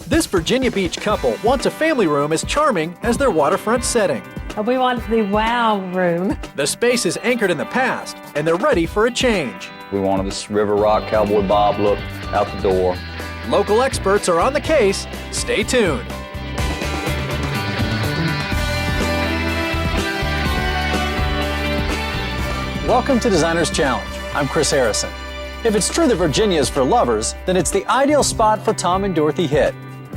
This Virginia Beach couple wants a family room as charming as their waterfront setting. We want the wow room. The space is anchored in the past, and they're ready for a change. We wanted this River Rock Cowboy Bob look out the door. Local experts are on the case. Stay tuned. Welcome to Designer's Challenge. I'm Chris Harrison. If it's true that Virginia is for lovers, then it's the ideal spot for Tom and Dorothy Hitt.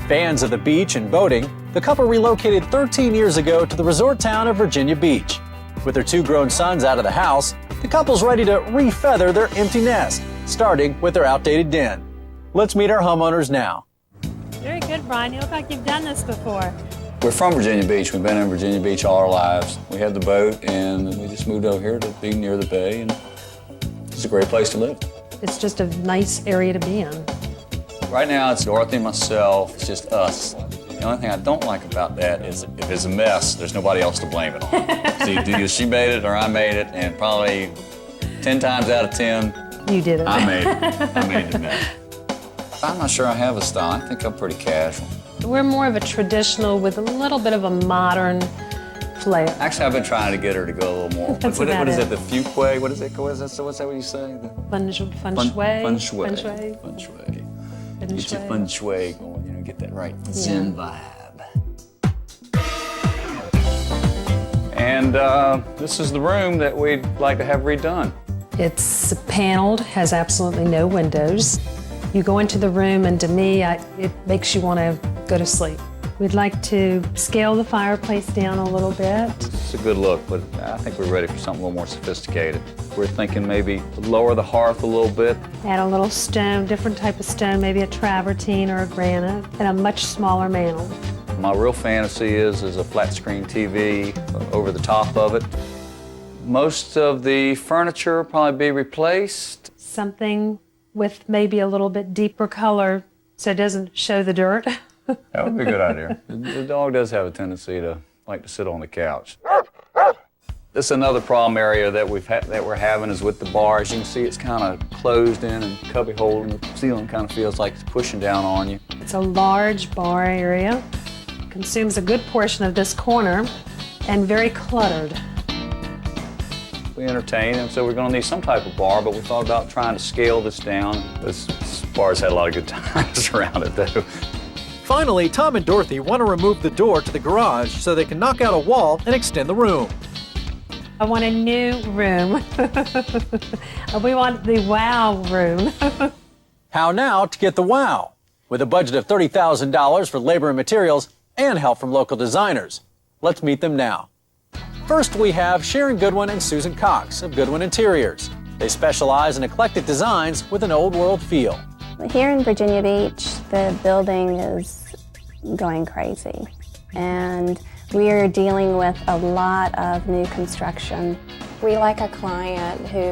Fans of the beach and boating, the couple relocated 13 years ago to the resort town of Virginia Beach. With their 2 grown sons out of the house, the couple's ready to refeather their empty nest, starting with their outdated den. Let's meet our homeowners now. Very good, Brian. You look like you've done this before. We're from Virginia Beach. We've been in Virginia Beach all our lives. We had the boat, and we just moved over here to be near the bay, and it's a great place to live. It's just a nice area to be in. Right now, it's Dorothy and myself. It's just us. The only thing I don't like about that is if it's a mess, there's nobody else to blame it on. So either she made it or I made it, and probably 10 times out of 10, you did it. I made it. I made the mess. I'm not sure I have a style. I think I'm pretty casual. We're more of a traditional with a little bit of a modern flair. Actually, I've been trying to get her to go a little more. That's what about is it. it? The fuquay? What is it? What's that what you say? Feng shui. Feng shui. Feng shui. Feng shui. Get your feng shui going, get that right Zen vibe. And this is the room that we'd like to have redone. It's paneled, has absolutely no windows. You go into the room, and to me, it makes you want to go to sleep. We'd like to scale the fireplace down a little bit. It's a good look, but I think we're ready for something a little more sophisticated. We're thinking maybe lower the hearth a little bit. Add a little stone, different type of stone, maybe a travertine or a granite, and a much smaller mantel. My real fantasy is a flat screen TV over the top of it. Most of the furniture will probably be replaced. Something with maybe a little bit deeper color so it doesn't show the dirt. That would be a good idea. The dog does have a tendency to like to sit on the couch. This is another problem area that we're having is with the bar. As you can see, it's kind of closed in and cubby hole, and the ceiling kind of feels like it's pushing down on you. It's a large bar area. Consumes a good portion of this corner and very cluttered. We entertain, and so we're going to need some type of bar, but we thought about trying to scale this down. This bar's had a lot of good times around it, though. Finally, Tom and Dorothy want to remove the door to the garage so they can knock out a wall and extend the room. I want a new room. We want the wow room. How now to get the wow? With a budget of $30,000 for labor and materials and help from local designers. Let's meet them now. First, we have Sharon Goodwin and Susan Cox of Goodwin Interiors. They specialize in eclectic designs with an old world feel. Here in Virginia Beach, the building is going crazy, and we're dealing with a lot of new construction. We like a client who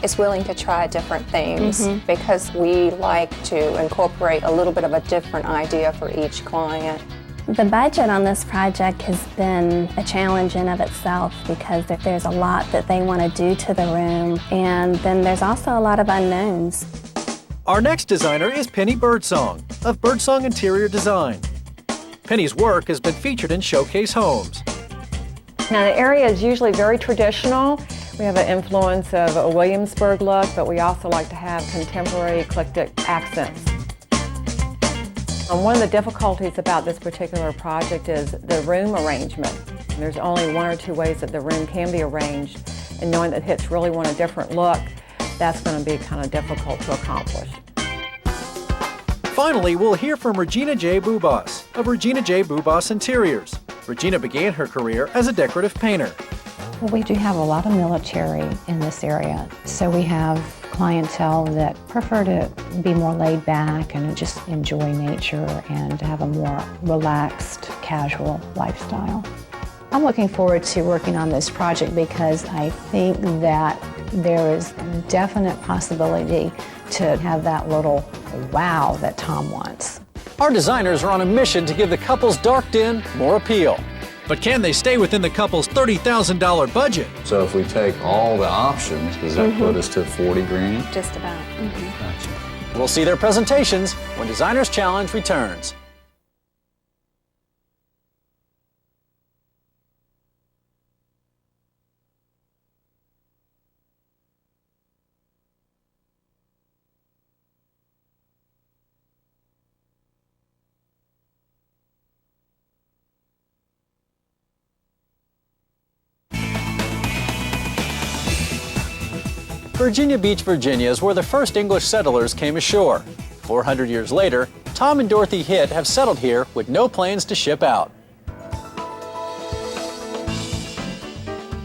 is willing to try different things because we like to incorporate a little bit of a different idea for each client. The budget on this project has been a challenge in of itself because there's a lot that they want to do to the room, and then there's also a lot of unknowns. Our next designer is Penny Birdsong of Birdsong Interior Design. Penny's work has been featured in Showcase Homes. Now the area is usually very traditional. We have an influence of a Williamsburg look, but we also like to have contemporary eclectic accents. One of the difficulties about this particular project is the room arrangement. There's only 1 or 2 ways that the room can be arranged, and knowing that Hits really want a different look, that's going to be kind of difficult to accomplish. Finally, we'll hear from Regina J. Bubas of Regina J. Bubas Interiors. Regina began her career as a decorative painter. Well, we do have a lot of military in this area, so we have clientele that prefer to be more laid back and just enjoy nature and have a more relaxed, casual lifestyle. I'm looking forward to working on this project because I think that there is definite possibility to have that little wow that Tom wants. Our designers are on a mission to give the couple's dark den more appeal. But can they stay within the couple's $30,000 budget? So if we take all the options, does that put us to 40 grand? Just about. We'll see their presentations when Designer's Challenge returns. Virginia Beach, Virginia is where the first English settlers came ashore. 400 years later, Tom and Dorothy Hitt have settled here with no plans to ship out.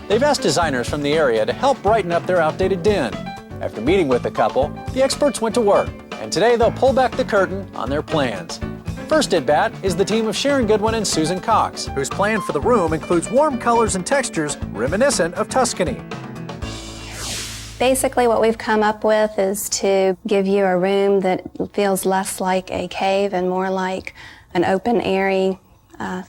They've asked designers from the area to help brighten up their outdated den. After meeting with the couple, the experts went to work, and today they'll pull back the curtain on their plans. First at bat is the team of Sharon Goodwin and Susan Cox, whose plan for the room includes warm colors and textures reminiscent of Tuscany. Basically, what we've come up with is to give you a room that feels less like a cave and more like an open, airy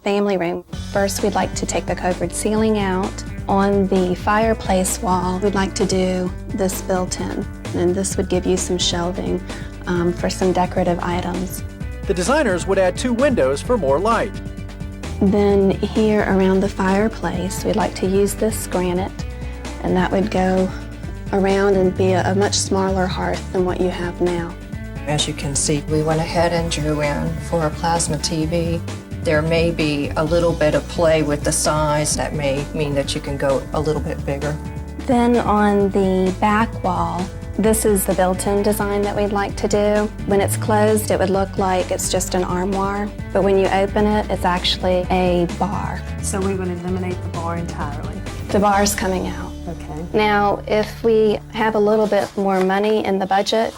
family room. First, we'd like to take the covered ceiling out. On the fireplace wall, we'd like to do this built-in, and this would give you some shelving for some decorative items. The designers would add 2 windows for more light. Then here around the fireplace, we'd like to use this granite, and that would go around and be a much smaller hearth than what you have now. As you can see, we went ahead and drew in for a plasma TV. There may be a little bit of play with the size. That may mean that you can go a little bit bigger. Then on the back wall, this is the built-in design that we'd like to do. When it's closed, it would look like it's just an armoire, but when you open it, it's actually a bar. So we would eliminate the bar entirely. The bar's coming out. Okay. Now, if we have a little bit more money in the budget,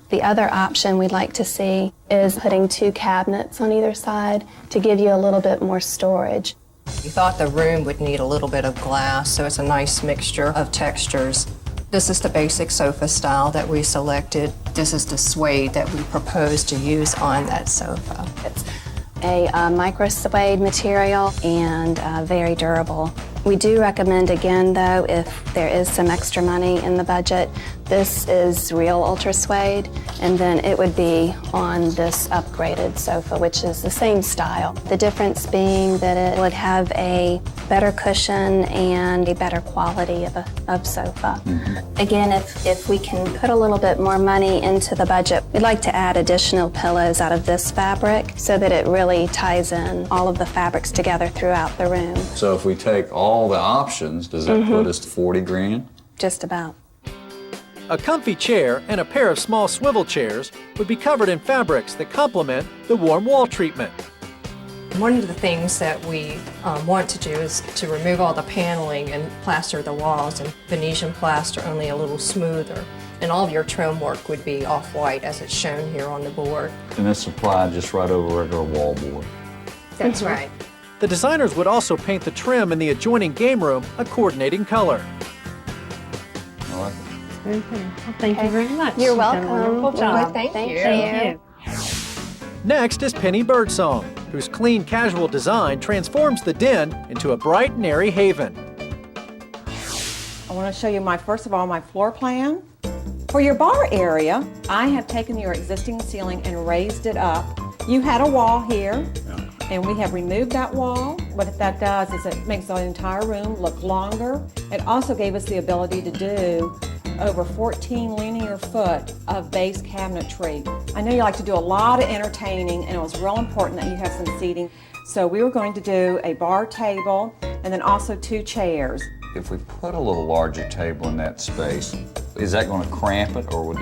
the other option we'd like to see is putting 2 cabinets on either side to give you a little bit more storage. We thought the room would need a little bit of glass, so it's a nice mixture of textures. This is the basic sofa style that we selected. This is the suede that we propose to use on that sofa. It's a micro suede material and very durable. We do recommend, again, though, if there is some extra money in the budget, this is real ultra suede, and then it would be on this upgraded sofa, which is the same style. The difference being that it would have a better cushion and a better quality of sofa. Again, if we can put a little bit more money into the budget, we'd like to add additional pillows out of this fabric so that it really ties in all of the fabrics together throughout the room. So if we take all the options, does that put us to 40 grand? Just about. A comfy chair and a pair of small swivel chairs would be covered in fabrics that complement the warm wall treatment. One of the things that we want to do is to remove all the paneling and plaster the walls, and Venetian plaster only a little smoother. And all of your trim work would be off-white as it's shown here on the board. And that's supplied just right over regular wall board. That's right. The designers would also paint the trim in the adjoining game room a coordinating color. I like it. Very good. Well, thank you very much. You're You've done a welcome. wonderful job. Thank you. Thank you. Next is Penny Birdsong, whose clean, casual design transforms the den into a bright and airy haven. I want to show you first of all, my floor plan. For your bar area, I have taken your existing ceiling and raised it up. You had a wall here, and we have removed that wall. What that does is it makes the entire room look longer. It also gave us the ability to do over 14 linear foot of base cabinetry. I know you like to do a lot of entertaining, and it was real important that you have some seating. So we were going to do a bar table and then also 2 chairs. If we put a little larger table in that space, is that going to cramp it, or would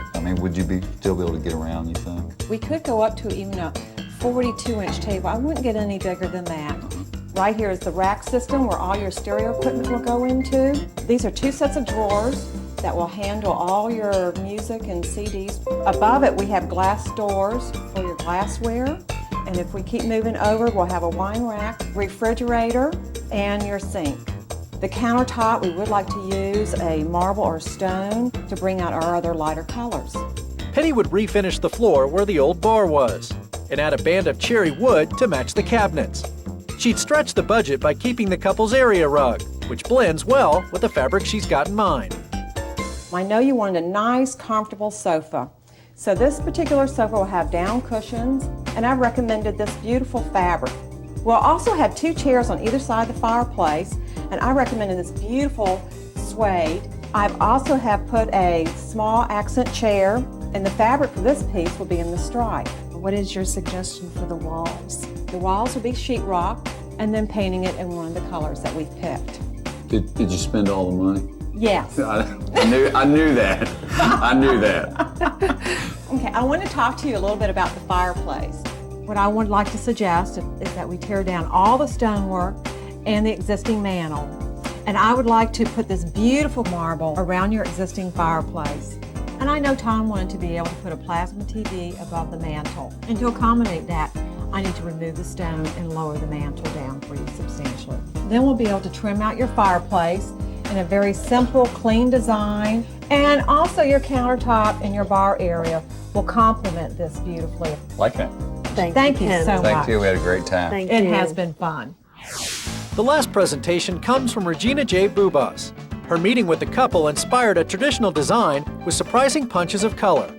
you still be able to get around, you think? We could go up to even a 42-inch table. I wouldn't get any bigger than that. Right here is the rack system where all your stereo equipment will go into. These are 2 sets of drawers that will handle all your music and CDs. Above it, we have glass doors for your glassware. And if we keep moving over, we'll have a wine rack, refrigerator, and your sink. The countertop, we would like to use a marble or stone to bring out our other lighter colors. Penny would refinish the floor where the old bar was and add a band of cherry wood to match the cabinets. She'd stretch the budget by keeping the couple's area rug, which blends well with the fabric she's got in mind. I know you wanted a nice, comfortable sofa. So this particular sofa will have down cushions, and I've recommended this beautiful fabric. We'll also have 2 chairs on either side of the fireplace, and I recommended this beautiful suede. I've also have put a small accent chair, and the fabric for this piece will be in the stripe. What is your suggestion for the walls? The walls will be sheetrock, and then painting it in one of the colors that we've picked. Did you spend all the money? Yes. I knew that. I knew that. Okay, I want to talk to you a little bit about the fireplace. What I would like to suggest is that we tear down all the stonework and the existing mantel. And I would like to put this beautiful marble around your existing fireplace. And I know Tom wanted to be able to put a plasma TV above the mantel. And to accommodate that, I need to remove the stone and lower the mantel down for you substantially. Then we'll be able to trim out your fireplace in a very simple, clean design. And also your countertop and your bar area will complement this beautifully. Like that. Thank you so much. Thank you. We had a great time. It has been fun. The last presentation comes from Regina J. Bubas. Her meeting with the couple inspired a traditional design with surprising punches of color.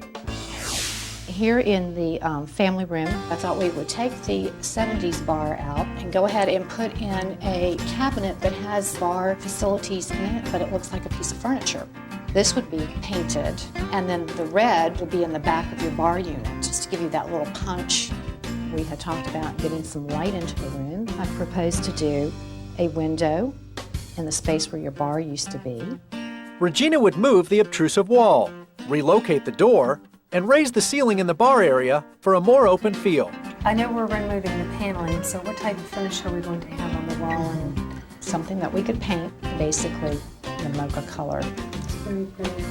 Here in the family room, I thought we would take the 70s bar out and go ahead and put in a cabinet that has bar facilities in it, but it looks like a piece of furniture. This would be painted, and then the red would be in the back of your bar unit, just to give you that little punch. We had talked about getting some light into the room. I proposed to do a window in the space where your bar used to be. Regina would move the obtrusive wall, relocate the door, and raise the ceiling in the bar area for a more open feel. I know we're removing the paneling, so what type of finish are we going to have on the wall? And Something that we could paint, basically in a mocha color. very pretty.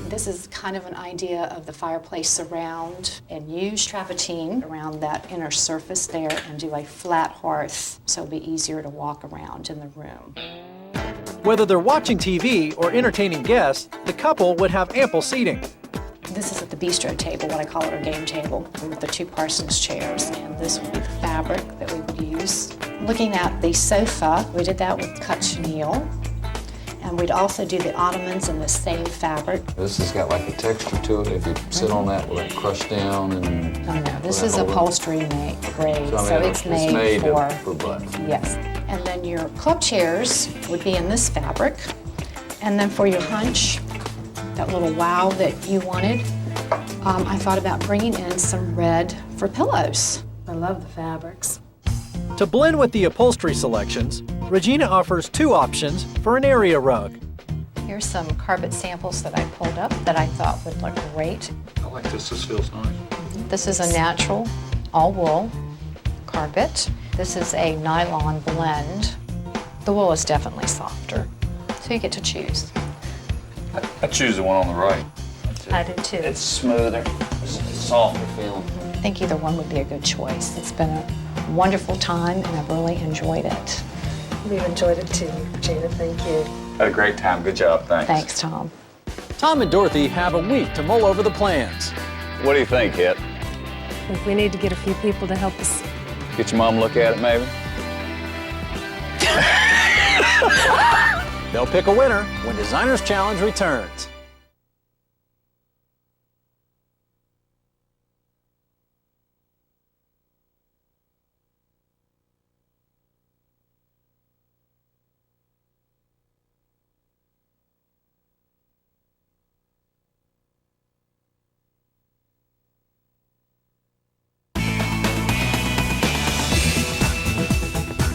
This is kind of an idea of the fireplace surround, and use travertine around that inner surface there and do a flat hearth so it'll be easier to walk around in the room. Whether they're watching TV or entertaining guests, the couple would have ample seating. This is at the bistro table, what I call it, our game table, with the two Parsons chairs, and this would be the fabric that we would use. Looking at the sofa, we did that with cut chenille, and we'd also do the ottomans in the same fabric. This has got like a texture to it. If you sit on that, will it crush down and... Oh no, this is upholstery grade, so it's made for butt. Yes. And then your club chairs would be in this fabric, and then for your hunch, that little wow that you wanted, I thought about bringing in some red for pillows. I love the fabrics. To blend with the upholstery selections, Regina offers two options for an area rug. Here's some carpet samples that I pulled up that I thought would look great. I like this. This feels nice. This is a natural, all wool carpet. This is a nylon blend. The wool is definitely softer, so you get to choose. I choose the one on the right. I do too. It's smoother. It's softer feeling. I think either one would be a good choice. It's been a wonderful time, and I've really enjoyed it. We've enjoyed it too, Regina. Thank you. Had a great time. Good job. Thanks. Thanks, Tom. Tom and Dorothy have a week to mull over the plans. What do you think, Hit? I think we need to get a few people to help us. Get your mom to look at it, maybe? They'll pick a winner when Designers Challenge returns.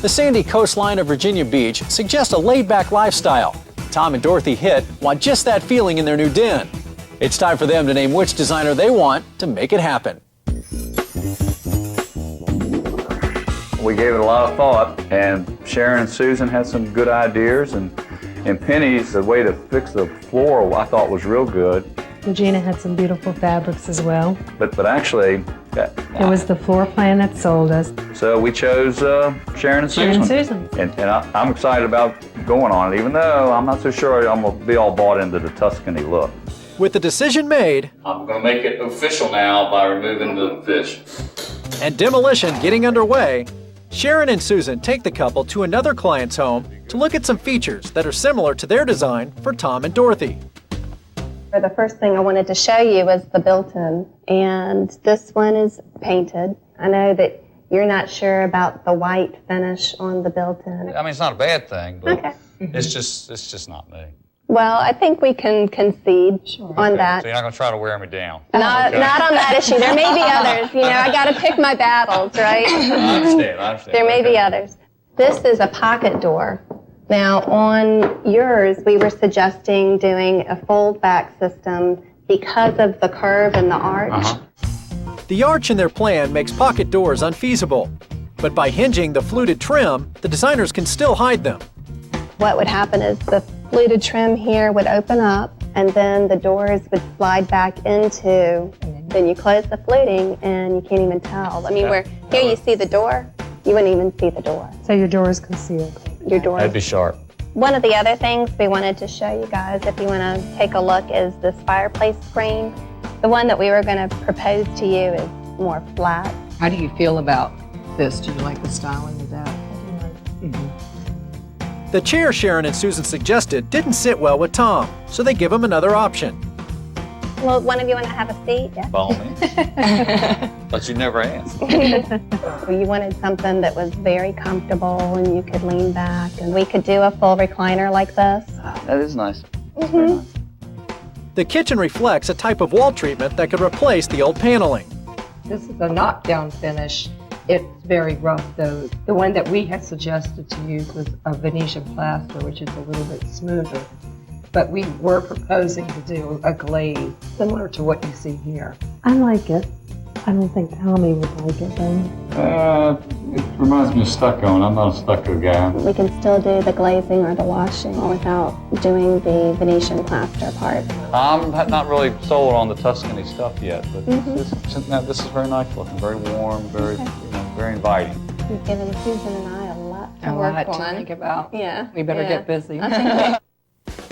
The sandy coastline of Virginia Beach suggests a laid-back lifestyle. Tom and Dorothy Hitt want just that feeling in their new den. It's time for them to name which designer they want to make it happen. We gave it a lot of thought, and Sharon and Susan had some good ideas, and Penny's, the way to fix the floor, I thought was real good. Regina had some beautiful fabrics as well. But actually, It was the floor plan that sold us. so we chose Sharon and Susan. Susan. And I'm excited about going on it, even though I'm not so sure I'm going to be all bought into the Tuscany look. With the decision made I'm going to make it official now by removing the fish. and demolition getting underway, Sharon and Susan take the couple to another client's home to look at some features that are similar to their design for Tom and Dorothy. The first thing I wanted to show you was the built-in, and this one is painted. I know that you're not sure about the white finish on the built-in. I mean, it's not a bad thing, but Okay. it's just not me. Well, I think we can concede on that. So you're not going to try to wear me down. Not on that issue. There may be others. You know, I got to pick my battles, right? I understand. There may be others. This is a pocket door Now, on yours, we were suggesting doing a fold-back system because of the curve and the arch. The arch in their plan makes pocket doors unfeasible, but by hinging the fluted trim, the designers can still hide them. What would happen is the fluted trim here would open up, and then the doors would slide back into, then you close the fluting, and you can't even tell. I mean, where here you see the door, you wouldn't even see the door. So your door is concealed. Your door. That'd be sharp. One of the other things we wanted to show you guys, if you want to take a look, is this fireplace screen. The one that we were going to propose to you is more flat. How do you feel about this? Do you like the styling of that? The chair Sharon and Susan suggested didn't sit well with Tom, so they give him another option. Well, one of you want to have a seat? Yeah. By all means. But you never asked. You wanted something that was very comfortable and you could lean back, and we could do a full recliner like this. That is nice. That's very nice. The kitchen reflects a type of wall treatment that could replace the old paneling. This is a knockdown finish. It's very rough though. The one that we had suggested to use was a Venetian plaster, which is a little bit smoother. But we were proposing to do a glaze similar to what you see here. I like it. I don't think Tommy would like it though. It reminds me of stucco, and I'm not a stucco guy. We can still do the glazing or the washing without doing the Venetian plaster part. I'm not really sold on the Tuscany stuff yet, but this is very nice looking, very warm, very very inviting. You've given Susan and I a lot to work on. think about. Yeah. We better get busy.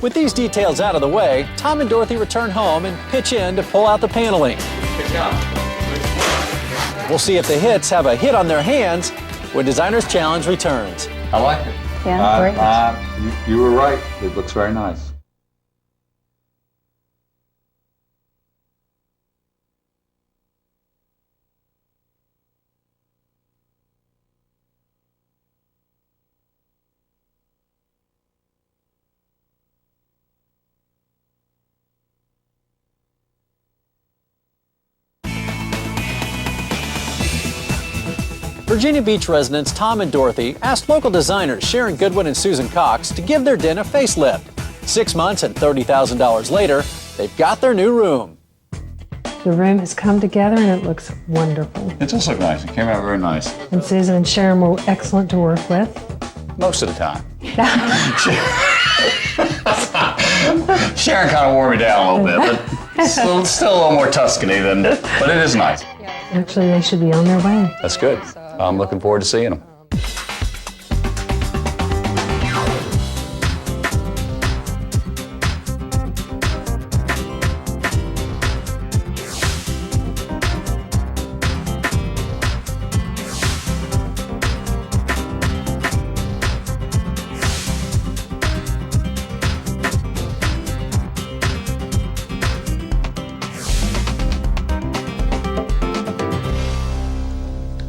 With these details out of the way, Tom and Dorothy return home and pitch in to pull out the paneling. Good job. We'll see if the hits have a hit on their hands when Designer's Challenge returns. I like it. Yeah, great. You were right. It looks very nice. Virginia Beach residents Tom and Dorothy asked local designers Sharon Goodwin and Susan Cox to give their den a facelift. 6 months and $30,000 later, they've got their new room. The room has come together and it looks wonderful. It does look nice. It came out very nice. And Susan and Sharon were excellent to work with. Most of the time. Sharon kind of wore me down a little bit, but still a little more Tuscany but it is nice. Actually, they should be on their way. That's good. I'm looking forward to seeing them.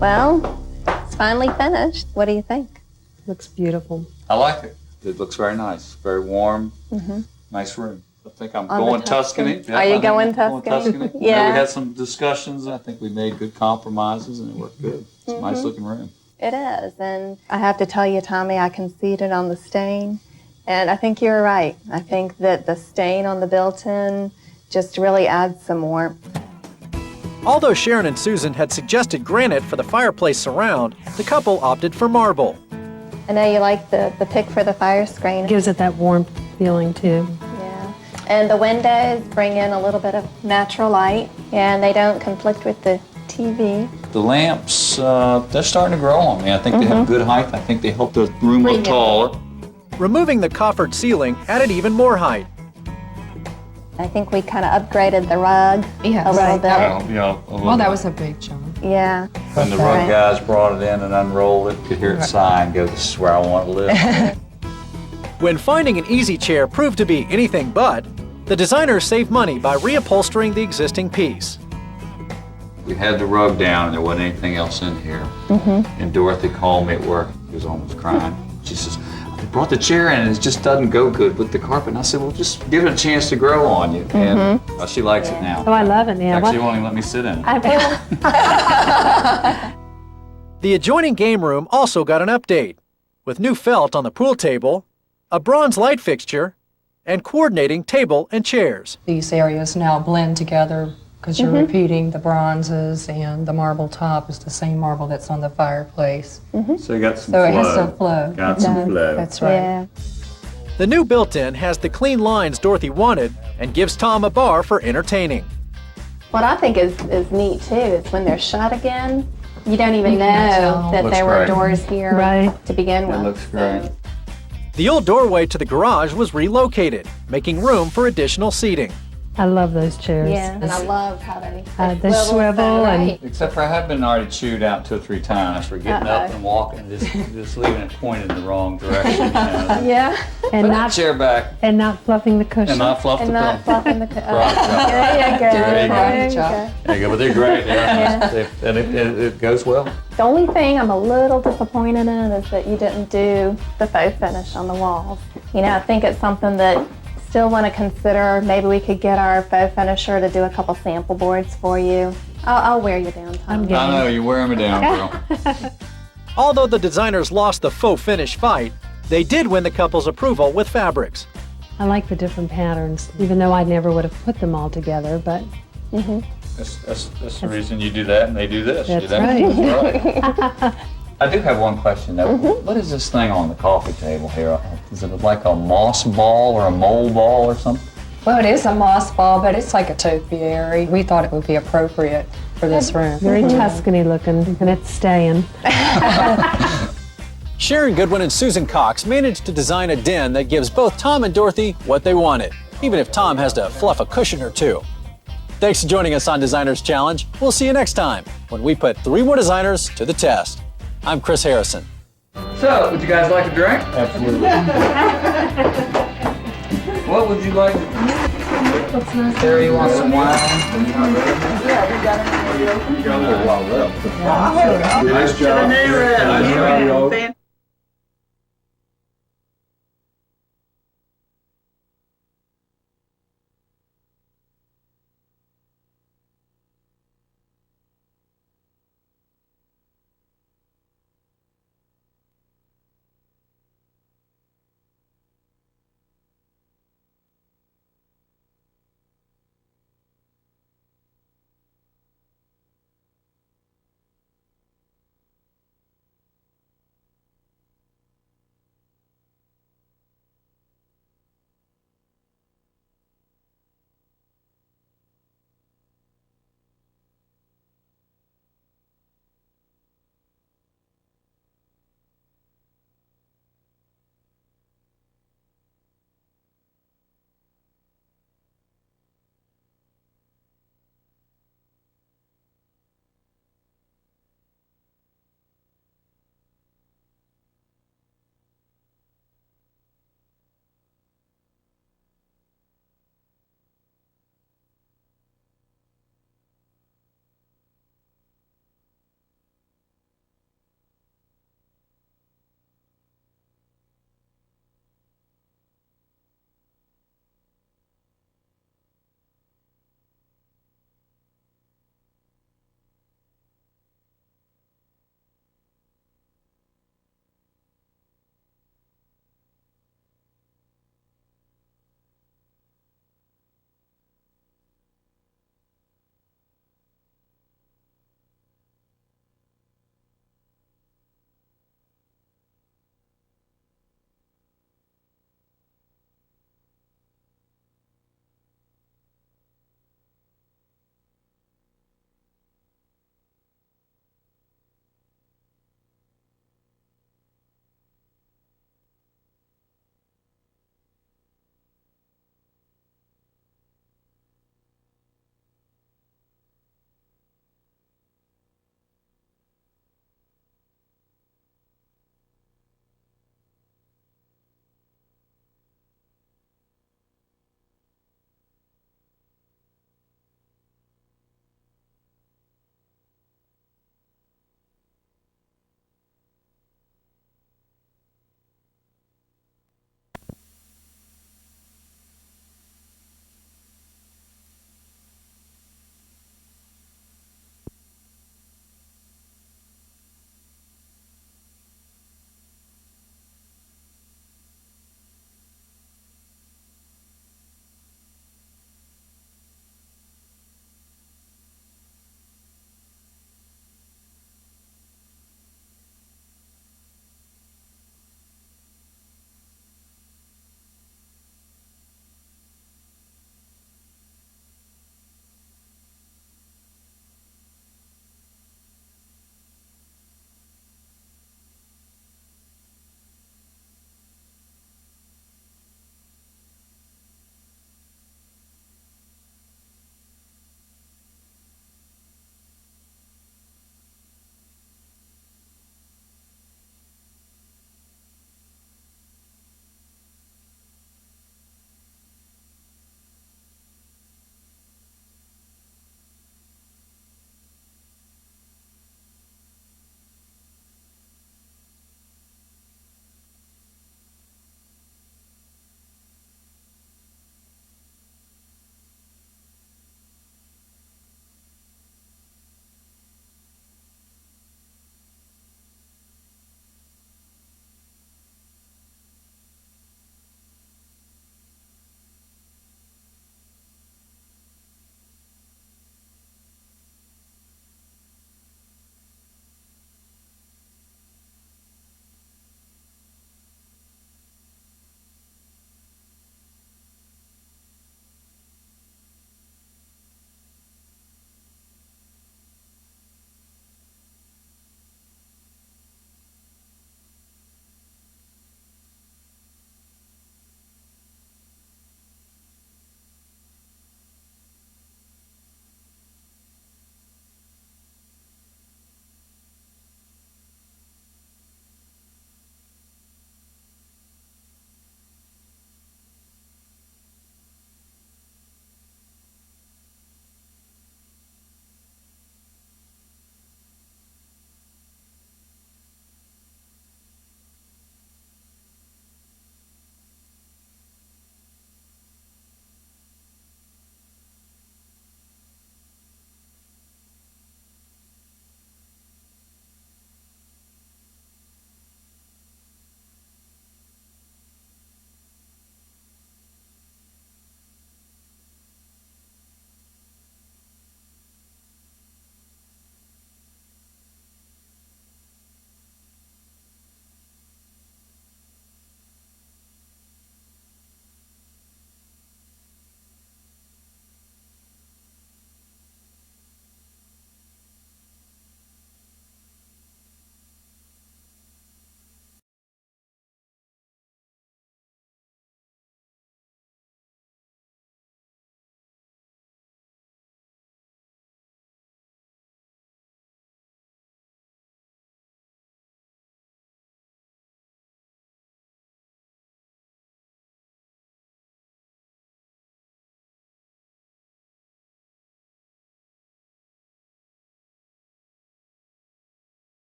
Well, it's finally finished. What do you think? Looks beautiful. I like it. It looks very nice. Very warm. Nice room. I think I'm On the going Tuscany. Tuscany? Are you going Tuscany? Yeah. We had some discussions. I think we made good compromises, and it worked good. It's a nice looking room. It is, and I have to tell you, Tommy, I conceded on the stain, and I think you're right. I think that the stain on the built-in just really adds some warmth. Although Sharon and Susan had suggested granite for the fireplace surround, the couple opted for marble. I know you like the pick for the fire screen. Gives it that warmth feeling too. Yeah, and the windows bring in a little bit of natural light, and they don't conflict with the TV. The lamps, they're starting to grow on me. I think they have good height. I think they help the room look taller. Removing the coffered ceiling added even more height. I think we kind of upgraded the rug Yeah, a little right. bit. Well, that was a big jump. Yeah. When the rug guys brought it in and unrolled it, you could hear it sigh and go, "This is where I want to live." When finding an easy chair proved to be anything but, the designers saved money by reupholstering the existing piece. We had the rug down and there wasn't anything else in here. And Dorothy called me at work. She was almost crying. She says, "They brought the chair in and it just doesn't go good with the carpet." And I said, "Well, just give it a chance to grow on you." And she likes it now. Oh, I love it. Yeah. Actually, won't even let me sit in it. The adjoining game room also got an update. With new felt on the pool table, a bronze light fixture, and coordinating table and chairs. These areas now blend together because you're repeating the bronzes, and the marble top is the same marble that's on the fireplace. So you got some So it has some flow. Got some flow. That's right. Yeah. The new built-in has the clean lines Dorothy wanted and gives Tom a bar for entertaining. What I think is neat too is when they're shut again, you don't even know tell. that Looks there were great. doors here Right. to begin with. It looks great. The old doorway to the garage was relocated, making room for additional seating. I love those chairs. Yeah, and I love how they They swivel and right. Except for I have been already chewed out 2 or 3 times for getting up and walking, just leaving it pointed in the wrong direction. You know. Yeah, and Put that not chair back fluffing the cushion. and not fluff the and not pillow. fluffing the. Right. There you go. There you go. There you Job. go. There you go, but they're great. And it goes well. The only thing I'm a little disappointed in is that you didn't do the faux finish on the walls. You know, I think it's something that still want to consider. Maybe we could get our faux finisher to do a couple sample boards for you. I'll wear you down, Tom. I know, you're wearing me down, girl. Although the designers lost the faux finish fight, they did win the couple's approval with fabrics. I like the different patterns, even though I never would have put them all together, but That's the reason you do that and they do this. That's That's right. I do have one question though. What is this thing on the coffee table here? Is it like a moss ball or a mole ball or something? Well, it is a moss ball, but it's like a topiary. We thought it would be appropriate for this room. very Tuscany looking, and it's staying. Sharon Goodwin and Susan Cox managed to design a den that gives both Tom and Dorothy what they wanted, even if Tom has to fluff a cushion or two. Thanks for joining us on Designers Challenge. We'll see you next time when we put 3 more designers to the test. I'm Chris Harrison. So, would you guys like a drink? Absolutely. What would you like? Terry, you want some wine? Nice job. Nice job.